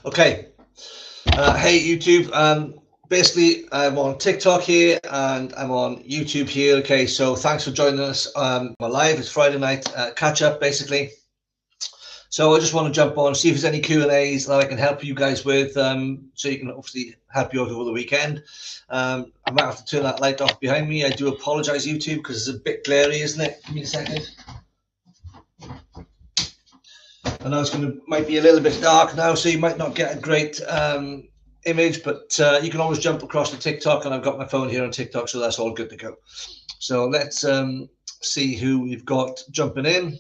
Okay. Hey YouTube. Basically, I'm on TikTok here and I'm on YouTube here. Okay, so thanks for joining us. My live. It's Friday night catch up basically. So I just want to jump on, see if there's any Q&As that I can help you guys with, so you can obviously help you out over the weekend. I might have to turn that light off behind me. I do apologize, YouTube, because it's a bit glary, isn't it? Give me a second. I know might be a little bit dark now, so you might not get a great image, but you can always jump across to TikTok, and I've got my phone here on TikTok, so that's all good to go. So let's see who we've got jumping in.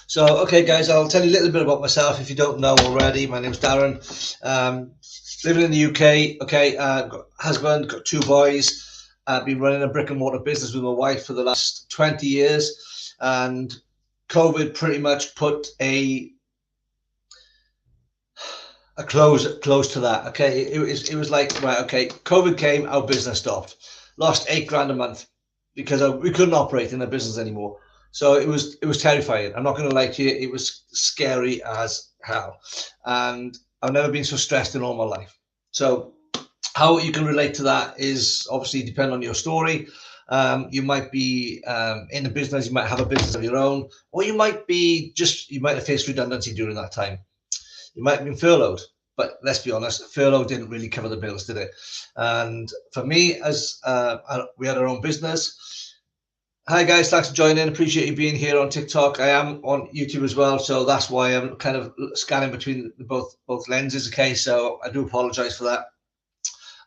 So, okay, guys, I'll tell you a little bit about myself if you don't know already. My name's Darren. Living in the UK, okay, got husband, got 2 boys. I've been running a brick and mortar business with my wife for the last 20 years, and COVID pretty much put a close to that. Okay, it was like, right, okay, COVID came, our business stopped, lost 8 grand a month because we couldn't operate in a business anymore. So it was terrifying. I'm not going to lie to you, it was scary as hell, and I've never been so stressed in all my life. So how you can relate to that is obviously depend on your story. You might be in a business, you might have a business of your own, or you might have faced redundancy during that time. You might have been furloughed, but let's be honest, furlough didn't really cover the bills, did it? And for me, as we had our own business. Hi guys, thanks for joining. Appreciate you being here on TikTok. I am on YouTube as well, so that's why I'm kind of scanning between both lenses. Okay, so I do apologize for that.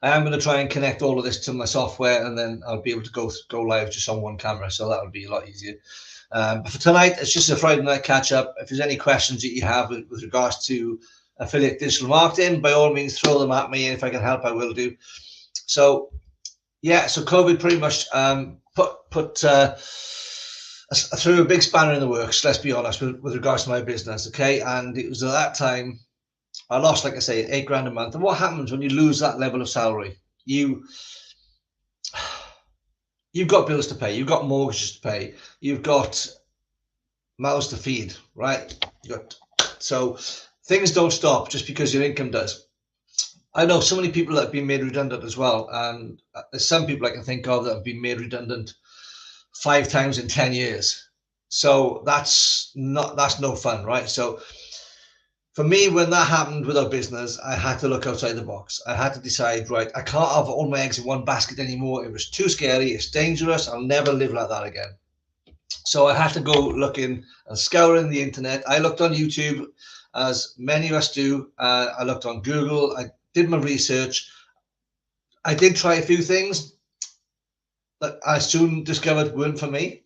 I am going to try and connect all of this to my software, and then I'll be able to go live just on one camera, so that would be a lot easier. But for tonight, it's just a Friday night catch up. If there's any questions that you have with regards to affiliate digital marketing, by all means throw them at me, and if I can help, I will do. So yeah, so COVID pretty much put threw a big spanner in the works, let's be honest, with regards to my business. Okay, and it was at that time I lost, like I say, 8 grand a month. And what happens when you lose that level of salary? You've got bills to pay, you've got mortgages to pay, you've got mouths to feed, right? So things don't stop just because your income does. I know so many people that have been made redundant as well, and there's some people I can think of that have been made redundant 5 times in 10 years. So that's no fun, right? So for me, when that happened with our business, I had to look outside the box. I had to decide, right, I can't have all my eggs in one basket anymore. It was too scary. It's dangerous. I'll never live like that again. So I had to go looking and scouring the internet. I looked on YouTube, as many of us do. I looked on Google. I did my research. I did try a few things that I soon discovered weren't for me.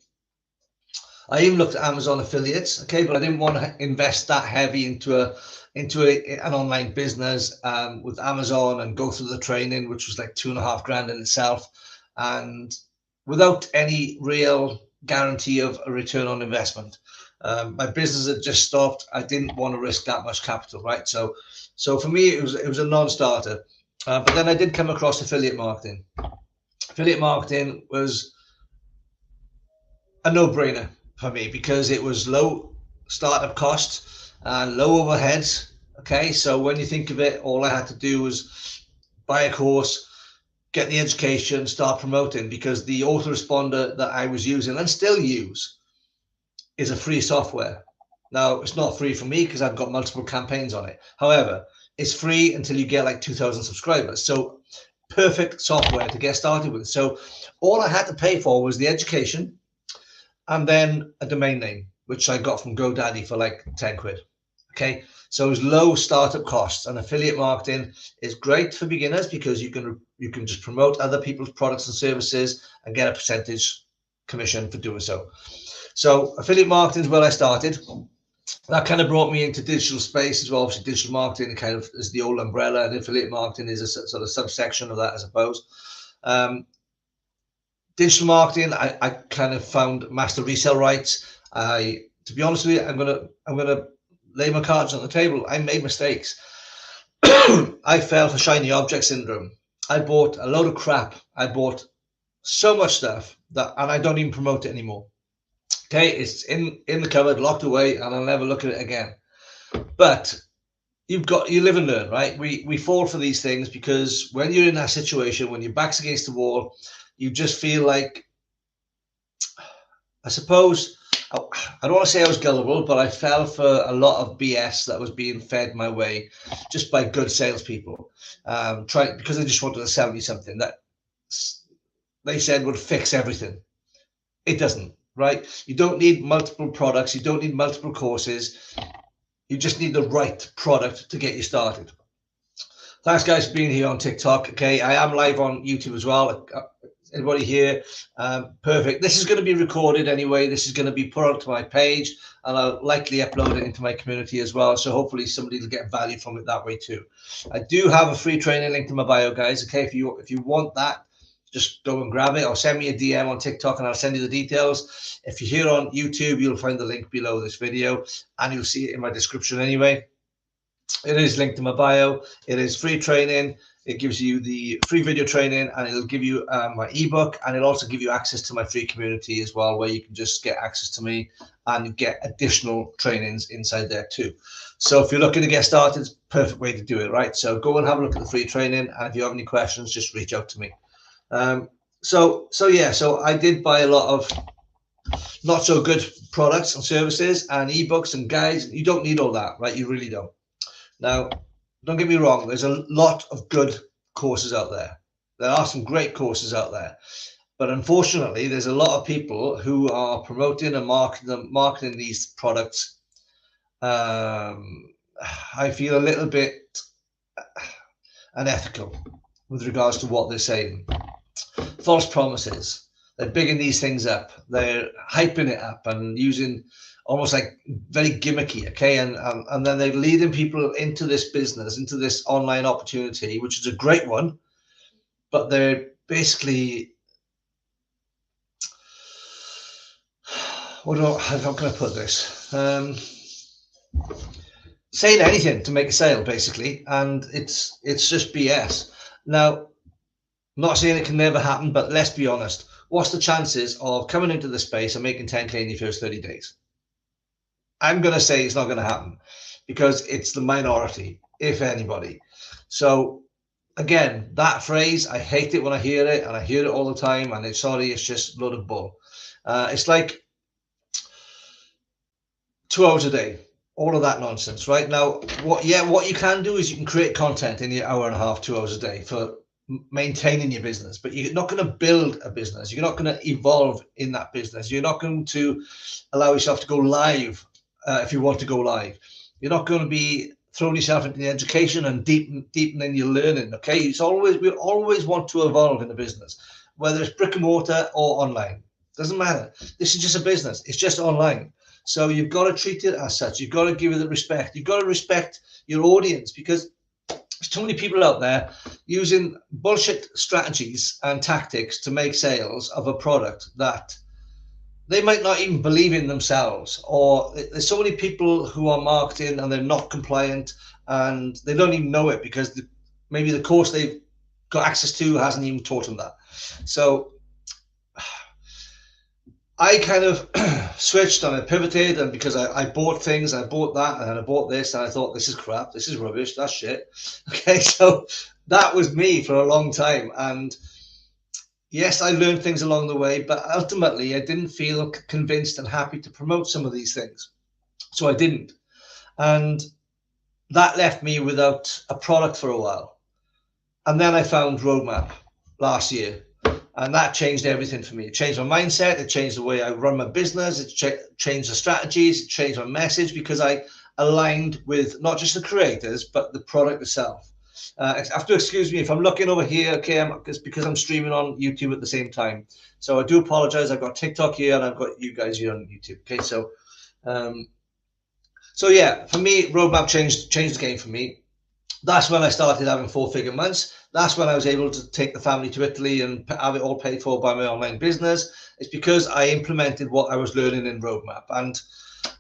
I even looked at Amazon affiliates, okay, but I didn't want to invest that heavy into an online business with Amazon and go through the training, which was like 2.5 grand in itself, and without any real guarantee of a return on investment. My business had just stopped. I didn't want to risk that much capital, right? So for me, it was a non-starter. But then I did come across affiliate marketing. Affiliate marketing was a no-brainer for me because it was low startup costs and low overheads. Okay, so when you think of it, all I had to do was buy a course, get the education, start promoting, because the autoresponder that I was using and still use is a free software. Now, it's not free for me because I've got multiple campaigns on it. However, it's free until you get like 2,000 subscribers. So perfect software to get started with. So all I had to pay for was the education and then a domain name, which I got from GoDaddy for like 10 quid. Okay, so it was low startup costs, and affiliate marketing is great for beginners because you can just promote other people's products and services and get a percentage commission for doing so. So affiliate marketing is where I started. That kind of brought me into digital space as well. Obviously, digital marketing kind of is the old umbrella, and affiliate marketing is a sort of subsection of that, I suppose. Digital marketing, I kind of found master resale rights. To be honest with you, I'm gonna lay my cards on the table. I made mistakes. I fell for shiny object syndrome. I bought a load of crap. I bought so much stuff and I don't even promote it anymore. Okay, it's in the cupboard, locked away, and I'll never look at it again. But you live and learn, right? We fall for these things because when you're in that situation, when your back's against the wall, you just feel like, I suppose, I don't want to say I was gullible, but I fell for a lot of BS that was being fed my way just by good salespeople, because they just wanted to sell me something that they said would fix everything. It doesn't, right? You don't need multiple products. You don't need multiple courses. You just need the right product to get you started. Thanks, guys, for being here on TikTok. Okay, I am live on YouTube as well. Everybody here, perfect. This is going to be recorded anyway. This is going to be put onto my page, and I'll likely upload it into my community as well. So hopefully somebody will get value from it that way too. I do have a free training link to my bio, guys. Okay, if you want that, just go and grab it, or send me a DM on TikTok and I'll send you the details. If you're here on YouTube, you'll find the link below this video, and you'll see it in my description anyway. It is linked to my bio. It is free training. It gives you the free video training, and it'll give you my ebook, and it'll also give you access to my free community as well, where you can just get access to me and get additional trainings inside there too. So if you're looking to get started, it's a perfect way to do it, right? So go and have a look at the free training, and if you have any questions, just reach out to me. So I did buy a lot of not so good products and services and ebooks and guides. You don't need all that, right? You really don't. Now, don't get me wrong, there's a lot of good courses out there. There are some great courses out there. But unfortunately, there's a lot of people who are promoting and marketing these products. I feel a little bit unethical with regards to what they're saying. False promises. They're bigging these things up. They're hyping it up and using almost like very gimmicky, okay? And then they're leading people into this business, into this online opportunity, which is a great one, but they're basically, how can I put this? Saying anything to make a sale, basically, and it's just BS. Now, I'm not saying it can never happen, but let's be honest. What's the chances of coming into the space and making 10K in your first 30 days? I'm going to say it's not going to happen because it's the minority, if anybody. So again, that phrase, I hate it when I hear it, and I hear it all the time, and it's just a load of bull. It's like 2 hours a day, all of that nonsense, right? Now, what you can do is you can create content in your hour and a half, 2 hours a day for maintaining your business, but you're not going to build a business. You're not going to evolve in that business. You're not going to allow yourself to go live if you want to go live. You're not going to be throwing yourself into the education and deepening your learning. Okay, we always want to evolve in the business, whether it's brick and mortar or online. Doesn't matter. This is just a business. It's just online. So you've got to treat it as such. You've got to give it the respect. You've got to respect your audience, because there's too many people out there using bullshit strategies and tactics to make sales of a product that they might not even believe in themselves. Or there's so many people who are marketing and they're not compliant, and they don't even know it because maybe the course they've got access to hasn't even taught them that. So I kind of switched and I pivoted, and because I bought things, I bought that and I bought this, and I thought, this is crap, this is rubbish, that's shit. Okay, so that was me for a long time. And yes, I learned things along the way, but ultimately I didn't feel convinced and happy to promote some of these things. So I didn't. And that left me without a product for a while. And then I found Roadmap last year. And that changed everything for me. It changed my mindset. It changed the way I run my business. It changed the strategies. It changed my message, because I aligned with not just the creators, but the product itself. Have to excuse me if I'm looking over here. Okay, it's because I'm streaming on YouTube at the same time. So I do apologize. I've got TikTok here and I've got you guys here on YouTube. Okay, so yeah, for me, Roadmap changed the game for me. That's when I started having 4-figure months. That's when I was able to take the family to Italy and have it all paid for by my online business. It's because I implemented what I was learning in Roadmap. And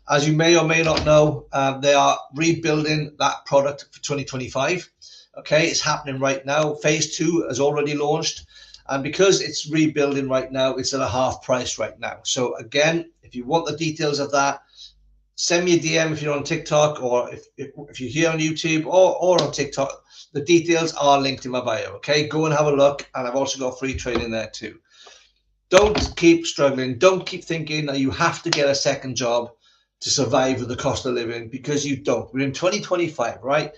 as you may or may not know, they are rebuilding that product for 2025. Okay, it's happening right now. Phase 2 has already launched. And because it's rebuilding right now, it's at a half price right now. So again, if you want the details of that, send me a DM if you're on TikTok, or if you're here on YouTube or on TikTok. The details are linked in my bio. Okay, go and have a look. And I've also got free training there too. Don't keep struggling. Don't keep thinking that you have to get a second job to survive with the cost of living, because you don't. We're in 2025, right?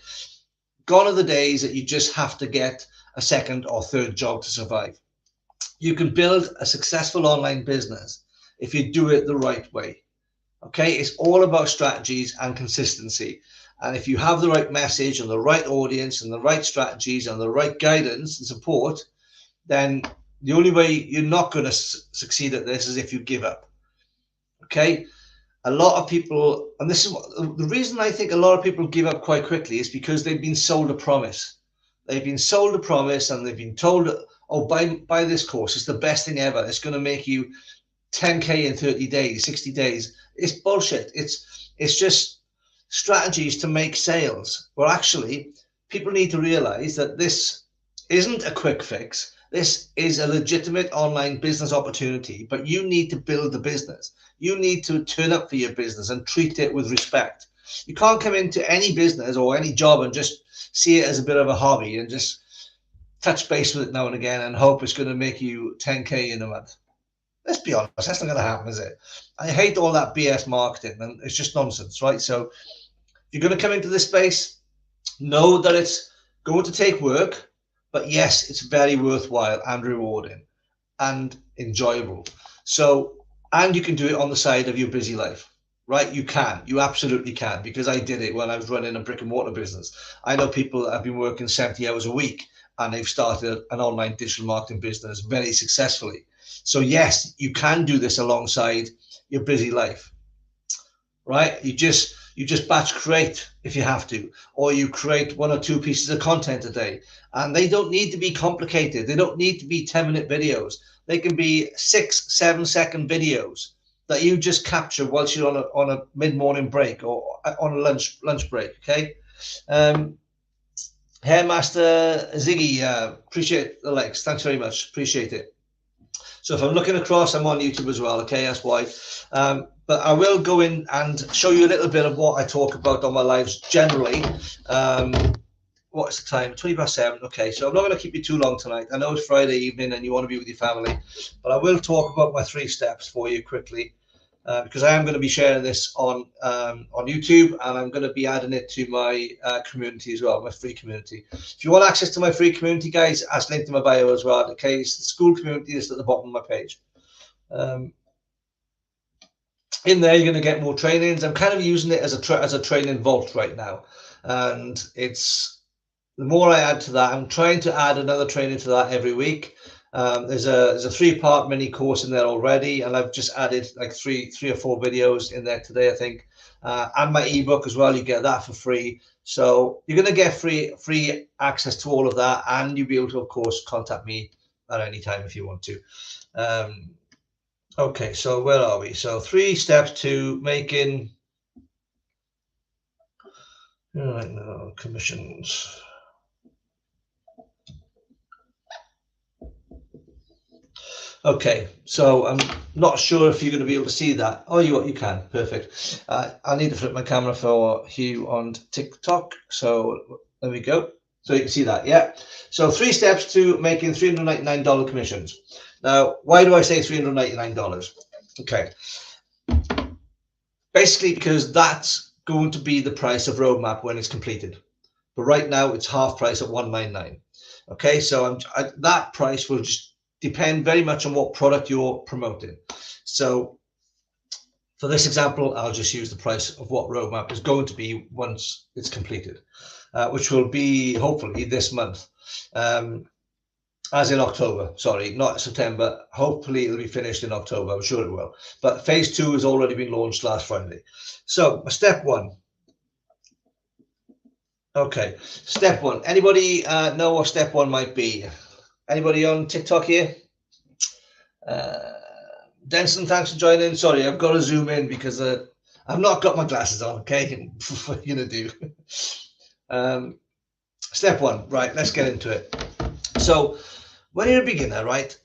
Gone are the days that you just have to get a second or third job to survive. You can build a successful online business if you do it the right way. Okay, it's all about strategies and consistency. And if you have the right message and the right audience and the right strategies and the right guidance and support, then the only way you're not going to succeed at this is if you give up. Okay, a lot of people, and this is the reason I think a lot of people give up quite quickly, is because they've been sold a promise. They've been sold a promise and they've been told, oh, buy this course, it's the best thing ever, it's going to make you 10K in 30 days, 60 days. It's bullshit. It's just strategies to make sales. Well, actually, people need to realize that this isn't a quick fix. This is a legitimate online business opportunity, but you need to build the business. You need to turn up for your business and treat it with respect. You can't come into any business or any job and just see it as a bit of a hobby and just touch base with it now and again and hope it's going to make you 10K in a month. Let's be honest, that's not going to happen, is it? I hate all that BS marketing, and it's just nonsense, right? So if you're going to come into this space, know that it's going to take work, but yes, it's very worthwhile and rewarding and enjoyable. So, and you can do it on the side of your busy life, right? You absolutely can, because I did it when I was running a brick and mortar business. I know people that have been working 70 hours a week and they've started an online digital marketing business very successfully. So yes, you can do this alongside your busy life, right? You just batch create if you have to, or you create 1 or 2 pieces of content a day, and they don't need to be complicated. They don't need to be 10-minute videos. They can be 6-7 second videos that you just capture whilst you're on a mid-morning break or on a lunch break. Okay. Hairmaster Ziggy, appreciate the likes. Thanks very much. Appreciate it. So if I'm looking across, I'm on YouTube as well. Okay, that's why. But I will go in and show you a little bit of what I talk about on my lives generally. What's the time? 7:20. Okay, so I'm not going to keep you too long tonight. I know it's Friday evening and you want to be with your family, but I will talk about my 3 steps for you quickly, because I am going to be sharing this on YouTube, and I'm going to be adding it to my community as well, my free community. If you want access to my free community, guys, that's linked in my bio as well. Okay, it's the school community that's at the bottom of my page. In there, you're going to get more trainings. I'm kind of using it as a training vault right now, and it's the more I add to that, I'm trying to add another training to that every week. There's a 3-part mini course in there already, and I've just added like three or 4 videos in there today, I think, and my ebook as well. You get that for free, so you're going to get free access to all of that, and you'll be able to, of course, contact me at any time if you want to. Okay, so where are we? So 3 steps to making right now commissions. Okay, so I'm not sure if you're going to be able to see that. Oh, you can. Perfect. I need to flip my camera for Hugh on TikTok. So there we go. So you can see that. Yeah. So 3 steps to making $399 commissions. Now, why do I say $399? Okay. Basically, because that's going to be the price of Roadmap when it's completed. But right now, it's half price at $199. Okay, so that price will just depend very much on what product you're promoting. So for this example, I'll just use the price of what Roadmap is going to be once it's completed, which will be hopefully this month, as in October, sorry, not September. Hopefully it'll be finished in October. I'm sure it will. But phase 2 has already been launched last Friday. So step 1. Okay, step 1. Anybody know what step 1 might be? Anybody on TikTok here? Denson, thanks for joining. Sorry, I've got to zoom in because I've not got my glasses on. Okay, what are you gonna do? Step 1, right? Let's get into it. So, when you're a beginner, right?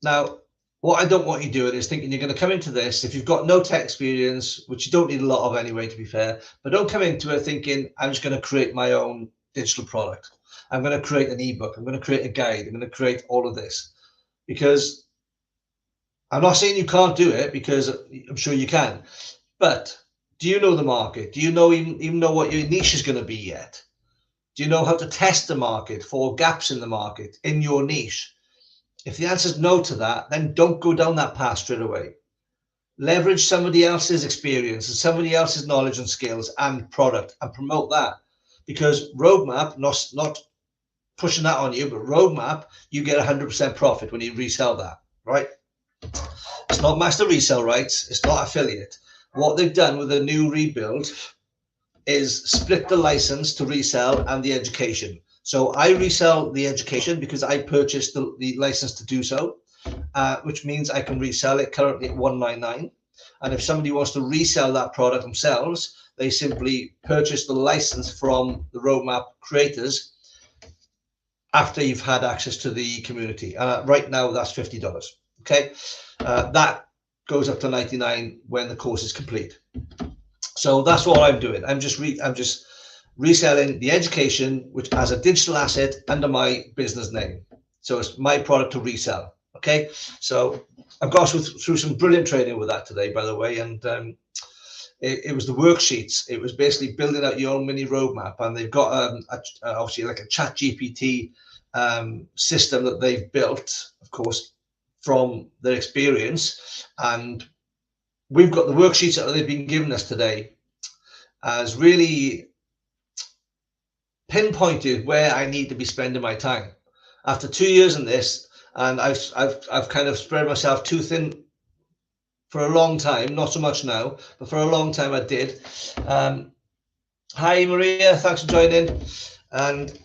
Now, what I don't want you doing is thinking you're going to come into this, if you've got no tech experience, which you don't need a lot of anyway, to be fair, but don't come into it thinking, I'm just going to create my own digital product. I'm going to create an ebook. I'm going to create a guide. I'm going to create all of this. Because I'm not saying you can't do it, because I'm sure you can. But do you know the market? Do you know even know what your niche is going to be yet? Do you know how to test the market for gaps in the market in your niche? If the answer is no to that, then don't go down that path straight away. Leverage somebody else's experience and somebody else's knowledge and skills and product and promote that. Because Roadmap, not pushing that on you, but Roadmap, you get 100% profit when you resell that, right? It's not master resale rights. It's not affiliate. What they've done with the new rebuild is split the license to resell and the education. So I resell the education because I purchased the license to do so, which means I can resell it currently at $199. And if somebody wants to resell that product themselves, they simply purchase the license from the Roadmap creators after you've had access to the community. Right now, that's $50. Okay, that goes up to $99 when the course is complete. So that's what I'm doing. I'm just reselling the education, which has a digital asset under my business name. So it's my product to resell. Okay, so I've gone through some brilliant training with that today, by the way, and it was the worksheets. It was basically building out your own mini roadmap, and they've got obviously like a ChatGPT system that they've built, of course, from their experience, and we've got the worksheets that they've been giving us today as really pinpointed where I need to be spending my time. After 2 years in this, and I've kind of spread myself too thin for a long time, not so much now, but for a long time I did. Hi Maria, thanks for joining. And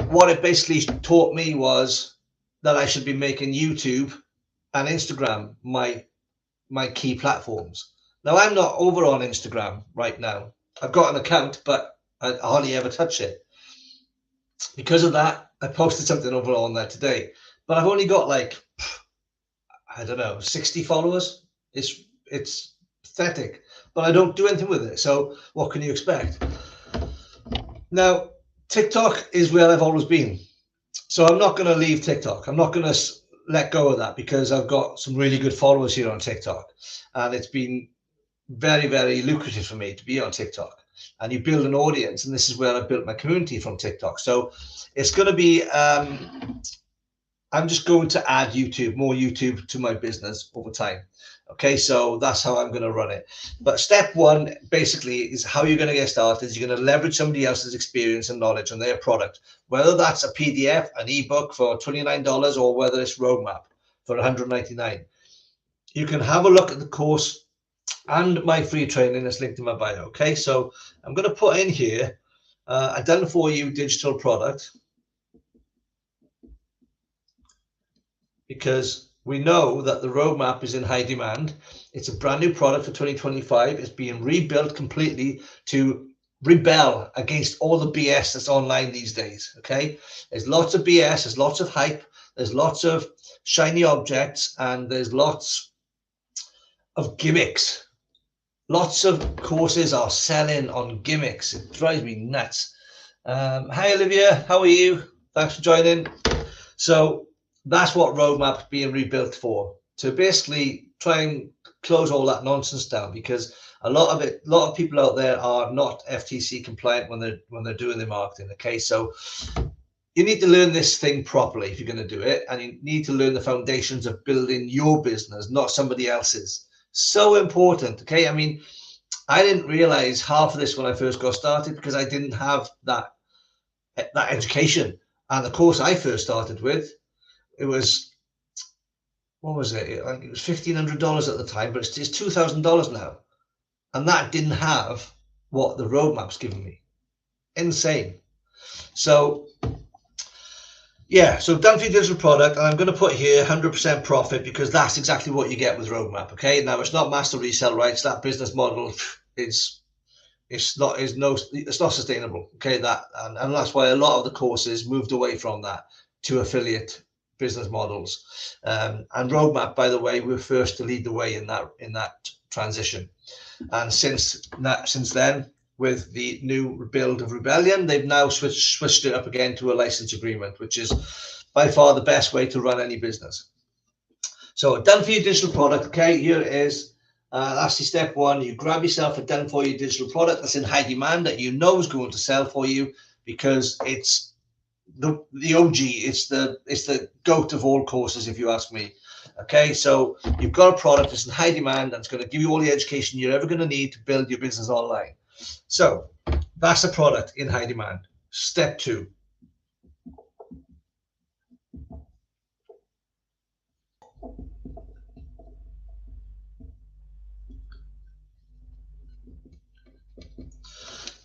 what it basically taught me was that I should be making YouTube and Instagram my key platforms. Now I'm not over on Instagram right now. I've got an account, but I hardly ever touch it. Because of that, I posted something over on there today, but I've only got like, I don't know, 60 followers. It's pathetic, but I don't do anything with it. So what can you expect? Now, TikTok is where I've always been. So I'm not going to leave TikTok. I'm not going to let go of that because I've got some really good followers here on TikTok. And it's been very, very lucrative for me to be on TikTok. And you build an audience, and this is where I built my community from TikTok. So it's going to be, I'm just going to add more YouTube to my business over time. Okay, so that's how I'm going to run it. But step one basically is how you're going to get started. You're going to leverage somebody else's experience and knowledge on their product, whether that's a PDF, an ebook for $29, or whether it's Roadmap for $199. You can have a look at the course and my free training that's linked in my bio. Okay, so I'm going to put in here a done for you digital product, because we know that the Roadmap is in high demand. It's a brand new product for 2025. It's being rebuilt completely to rebel against all the BS that's online these days. Okay, there's lots of BS, there's lots of hype, there's lots of shiny objects, and there's lots of gimmicks. Lots of courses are selling on gimmicks. It drives me nuts. Hi Olivia, how are you? Thanks for joining. So that's what Roadmap's being rebuilt for, to basically try and close all that nonsense down, because a lot of people out there are not FTC compliant when they're doing their marketing. Okay, so you need to learn this thing properly if you're going to do it, and you need to learn the foundations of building your business, not somebody else's. So important. Okay, I mean, I didn't realize half of this when I first got started because I didn't have that education. And the course I first started with, it was, what was it? Like it was $1,500 at the time, but it's $2,000 now, and that didn't have what the Roadmap's given me. Insane. So yeah, so done for your digital product, and I'm going to put here 100% profit because that's exactly what you get with Roadmap. Okay, now it's not master resale rights. That business model is not sustainable. Okay, and that's why a lot of the courses moved away from that to affiliate business models. And Roadmap, by the way, we were first to lead the way in that transition. And since then, with the new build of Rebellion, they've now switched it up again to a license agreement, which is by far the best way to run any business. So done for your digital product. Okay, here it is. That's the step one. You grab yourself a done for your digital product that's in high demand that you know is going to sell for you, because it's the OG. It's the goat of all courses, if you ask me. Okay, so you've got a product that's in high demand that's going to give you all the education you're ever going to need to build your business online. So that's a product in high demand. Step two.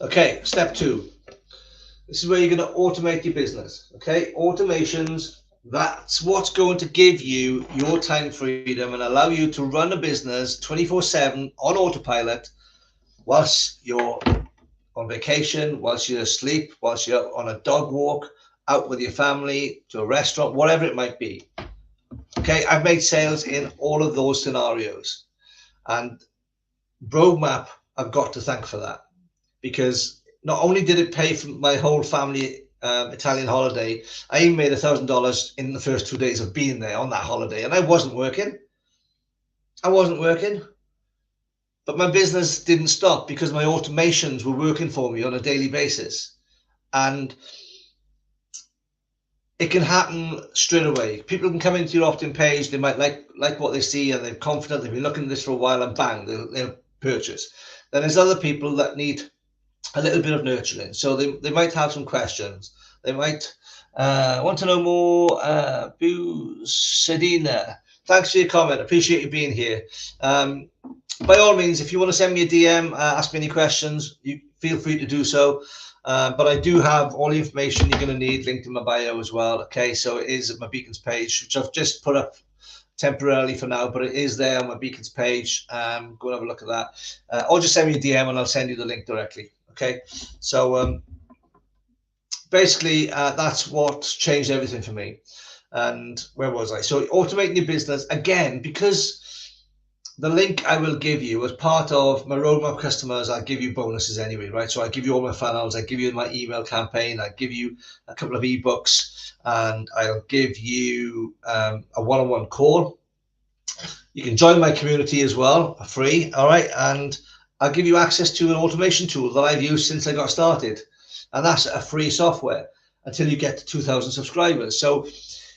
Okay, step two. This is where you're going to automate your business. Okay, automations, that's what's going to give you your time freedom and allow you to run a business 24/7 on autopilot whilst you're on vacation, whilst you're asleep, whilst you're on a dog walk, out with your family, to a restaurant, whatever it might be. Okay, I've made sales in all of those scenarios. And Roadmap, I've got to thank for that, because not only did it pay for my whole family Italian holiday, I even made $1,000 in the first 2 days of being there on that holiday. And I wasn't working. But my business didn't stop because my automations were working for me on a daily basis. And it can happen straight away. People can come into your opt-in page, they might like what they see, and they're confident, they've been looking at this for a while, and bang, they'll purchase. Then there's other people that need a little bit of nurturing. So they might have some questions. They might want to know more. Sedina, thanks for your comment. Appreciate you being here. By all means, if you want to send me a DM, ask me any questions, you feel free to do so. But I do have all the information you're going to need linked in my bio as well. Okay, so it is at my Beacons page, which I've just put up temporarily for now, but it is there on my Beacons page. Go and have a look at that. Or just send me a DM and I'll send you the link directly. Okay, so basically that's what's changed everything for me. And where was I? So automating your business, again, because the link I will give you as part of my Roadmap customers, I'll give you bonuses anyway, right? So I give you all my funnels, I give you my email campaign, I give you a couple of ebooks, and I'll give you a one-on-one call. You can join my community as well, free, all right? And I'll give you access to an automation tool that I've used since I got started. And that's a free software until you get to 2,000 subscribers. So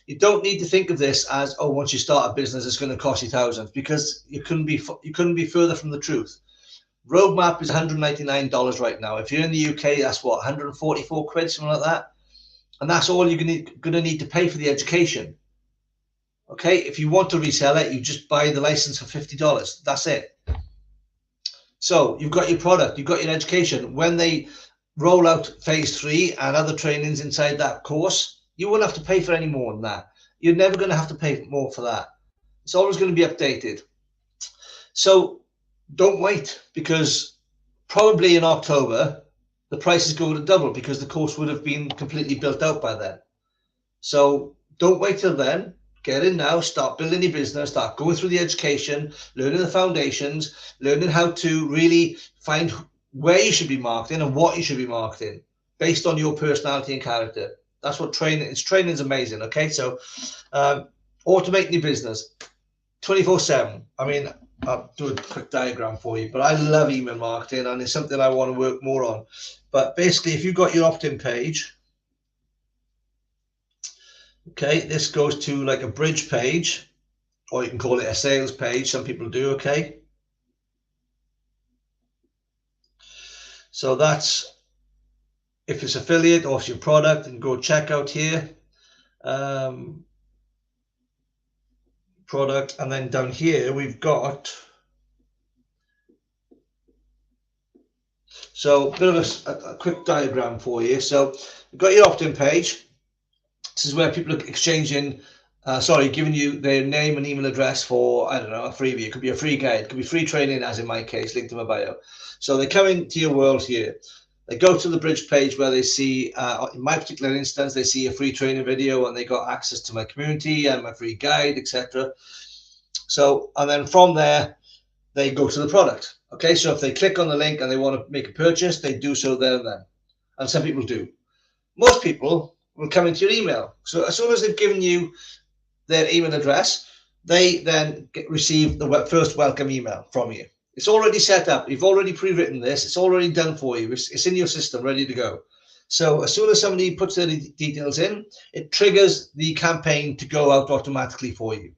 you don't need to think of this as, oh, once you start a business, it's going to cost you thousands, because you couldn't be further from the truth. Roadmap is $199 right now. If you're in the UK, that's what, 144 quid, something like that. And that's all you're going to need to pay for the education. Okay, if you want to resell it, you just buy the license for $50. That's it. So you've got your product, you've got your education. When they roll out phase 3 and other trainings inside that course, you won't have to pay for any more than that. You're never going to have to pay more for that. It's always going to be updated. So don't wait, because probably in October, the price is going to double because the course would have been completely built out by then. So don't wait till then. Get in now, start building your business, start going through the education, learning the foundations, learning how to really find where you should be marketing and what you should be marketing based on your personality and character. That's what training is amazing. Okay, so automating your business 24/7. I mean, I'll do a quick diagram for you, but I love email marketing and it's something I want to work more on. But basically, if you've got your opt-in page, okay, this goes to like a bridge page, or you can call it a sales page. Some people do, okay. So that's if it's affiliate or it's your product, and go check out here, product, and then down here we've got, so a bit of a quick diagram for you. So you've got your opt-in page. This is where people are exchanging, giving you their name and email address for, I don't know, a freebie. It could be a free guide, it could be free training, as in my case, linked to my bio. So they come into your world here. They go to the Bridge page where they see, in my particular instance, they see a free training video and they got access to my community and my free guide, etc. So, and then from there, they go to the product. Okay, so if they click on the link and they want to make a purchase, they do so there and then. And some people do. Most people will come into your email. So as soon as they've given you their email address, they then receive the first welcome email from you. It's already set up. You've already pre-written this. It's already done for you. It's in your system, ready to go. So as soon as somebody puts their details in, it triggers the campaign to go out automatically for you.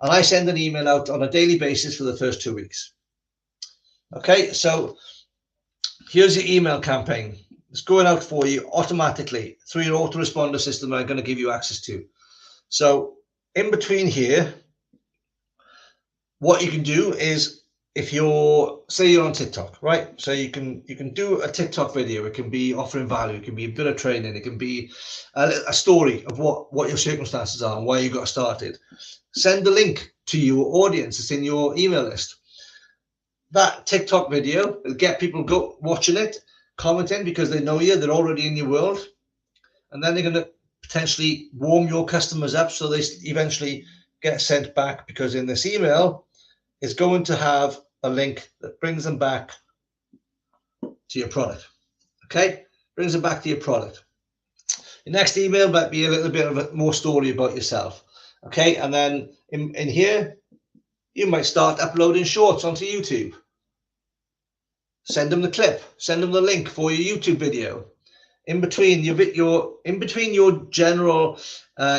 And I send an email out on a daily basis for the first 2 weeks. Okay, so here's your email campaign. It's going out for you automatically through your autoresponder system that I'm going to give you access to. So in between here, what you can do is, if you're, say you're on TikTok, right? So you can do a TikTok video. It can be offering value. It can be a bit of training. It can be a story of what your circumstances are and why you got started. Send the link to your audience. It's in your email list. That TikTok video will get people watching it, commenting because they know you. They're already in your world. And then they're going to potentially warm your customers up so they eventually get sent back, because in this email is going to have a link that brings them back to your product. Okay, brings them back to your product. Your next email might be a little bit of a more story about yourself. Okay, and then in here, you might start uploading shorts onto YouTube. Send them the clip, send them the link for your YouTube video. In between your general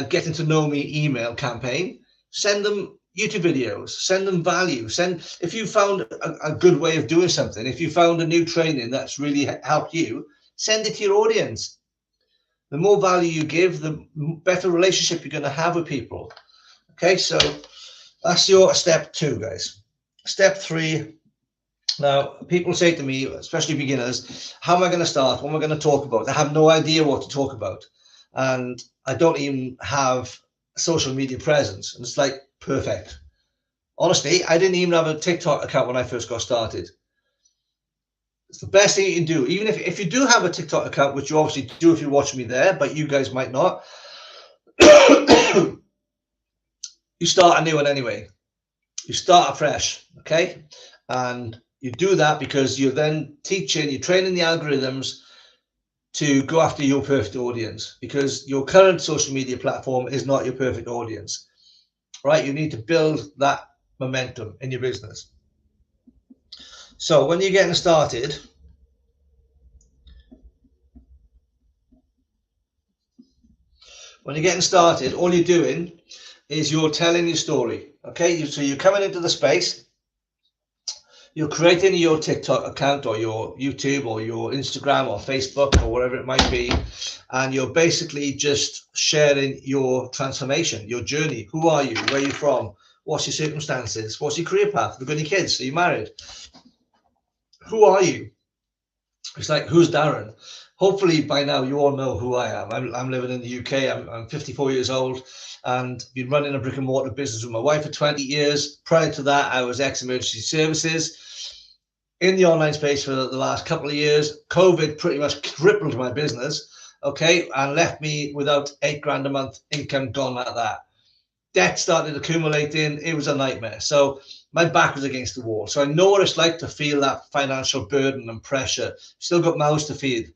getting to know me email campaign, send them YouTube videos, send them value. If you found a good way of doing something, if you found a new training that's really helped you, send it to your audience. The more value you give, the better relationship you're going to have with people. Okay, so that's your step 2, guys. Step 3. Now, people say to me, especially beginners, how am I going to start? What am I going to talk about? I have no idea what to talk about. And I don't even have a social media presence. And it's like, perfect. Honestly, I didn't even have a TikTok account when I first got started. It's the best thing you can do. Even if you do have a TikTok account, which you obviously do if you're watching me there, but you guys might not, you start a new one anyway. You start afresh, okay? And you do that because you're then you're training the algorithms to go after your perfect audience, because your current social media platform is not your perfect audience, right? You need to build that momentum in your business. So when you're getting started, all you're doing is you're telling your story, okay? So you're coming into the space, you're creating your TikTok account or your YouTube or your Instagram or Facebook or whatever it might be, and you're basically just sharing your transformation, your journey. Who are you? Where are you from? What's your circumstances? What's your career path? Have you got any kids? Are you married? Who are you? It's like, who's Darren? Hopefully by now you all know who I am. I'm living in the UK. I'm 54 years old and been running a brick and mortar business with my wife for 20 years. Prior to that, I was ex-emergency services in the online space for the last couple of years. COVID pretty much crippled my business, okay, and left me without $8,000 a month income, gone like that. Debt started accumulating. It was a nightmare. So my back was against the wall. So I know what it's like to feel that financial burden and pressure. Still got mouths to feed.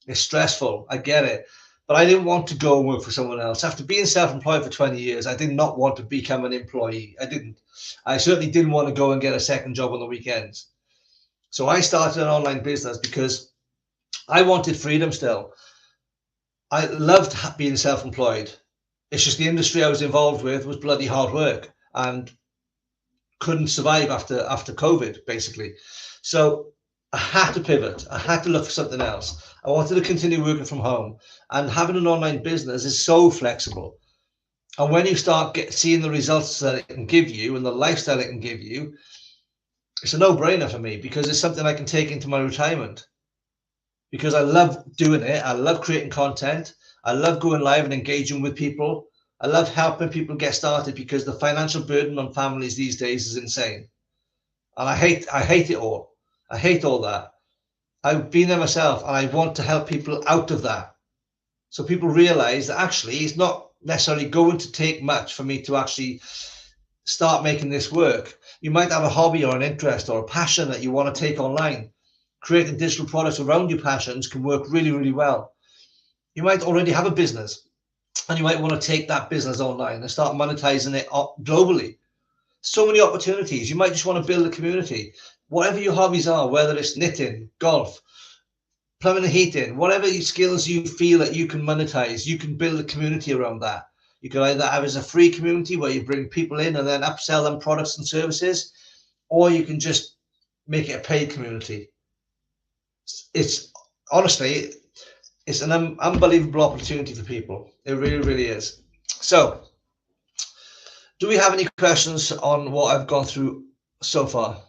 It's stressful. I get it. But I didn't want to go and work for someone else. After being self-employed for 20 years, I did not want to become an employee. I didn't. I certainly didn't want to go and get a second job on the weekends. So I started an online business because I wanted freedom still. I loved being self-employed. It's just the industry I was involved with was bloody hard work and couldn't survive after COVID, basically. So I had to pivot. I had to look for something else. I wanted to continue working from home, and having an online business is so flexible. And when you start seeing the results that it can give you and the lifestyle it can give you, it's a no-brainer for me, because it's something I can take into my retirement, because I love doing it. I love creating content. I love going live and engaging with people. I love helping people get started, because the financial burden on families these days is insane. And I hate it all. I hate all that. I've been there myself, and I want to help people out of that. So people realize that actually it's not necessarily going to take much for me to actually start making this work. You might have a hobby or an interest or a passion that you want to take online. Creating digital products around your passions can work really, really well. You might already have a business, and you might want to take that business online and start monetizing it globally. So many opportunities. You might just want to build a community. Whatever your hobbies are, whether it's knitting, golf, plumbing and heating, whatever skills you feel that you can monetize, you can build a community around that. You can either have as a free community where you bring people in and then upsell them products and services, or you can just make it a paid community. It's honestly, it's an unbelievable opportunity for people. It really, really is. So, do we have any questions on what I've gone through so far?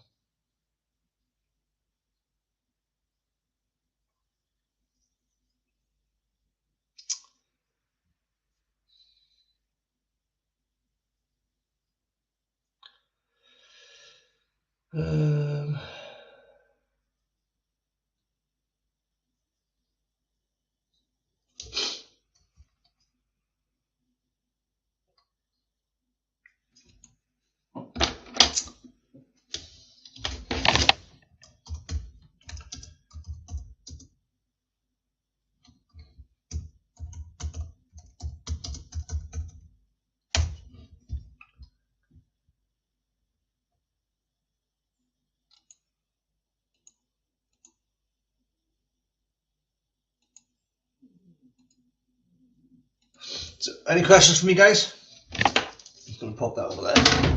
So, any questions from you guys? I'm just going to pop that over there.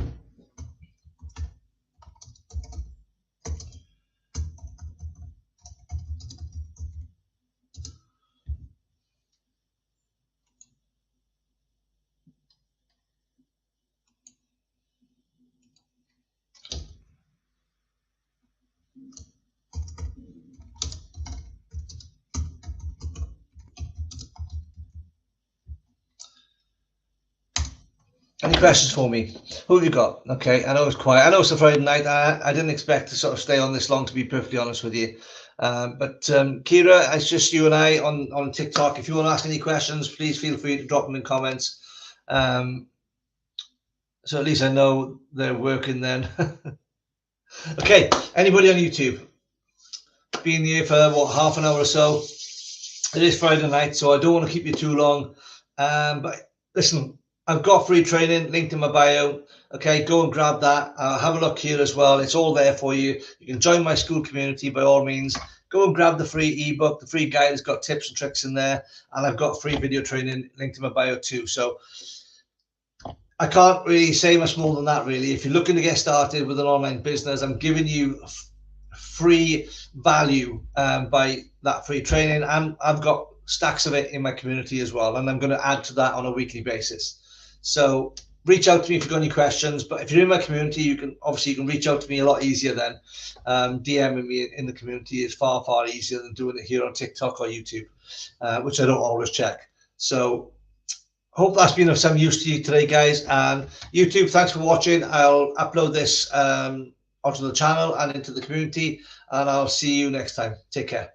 Any questions for me? Who have you got? Okay, I know it's quiet. I know it's a Friday night. I didn't expect to sort of stay on this long, to be perfectly honest with you. But Kira, it's just you and I on TikTok. If you want to ask any questions, please feel free to drop them in comments. So at least I know they're working then. Okay, anybody on YouTube? Been here for what, half an hour or so? It is Friday night, so I don't want to keep you too long. But listen, I've got free training linked in my bio. Okay, go and grab that. Have a look here as well. It's all there for you. You can join my school community by all means. Go and grab the free ebook. The free guide has got tips and tricks in there. And I've got free video training linked in my bio too. So I can't really say much more than that, really. If you're looking to get started with an online business, I'm giving you free value by that free training. And I've got stacks of it in my community as well. And I'm going to add to that on a weekly basis. So reach out to me if you've got any questions. But if you're in my community, you can reach out to me a lot easier then. DMing me in the community is far, far easier than doing it here on TikTok or YouTube, which I don't always check. So hope that's been of some use to you today, guys. And YouTube, thanks for watching. I'll upload this onto the channel and into the community, and I'll see you next time. Take care.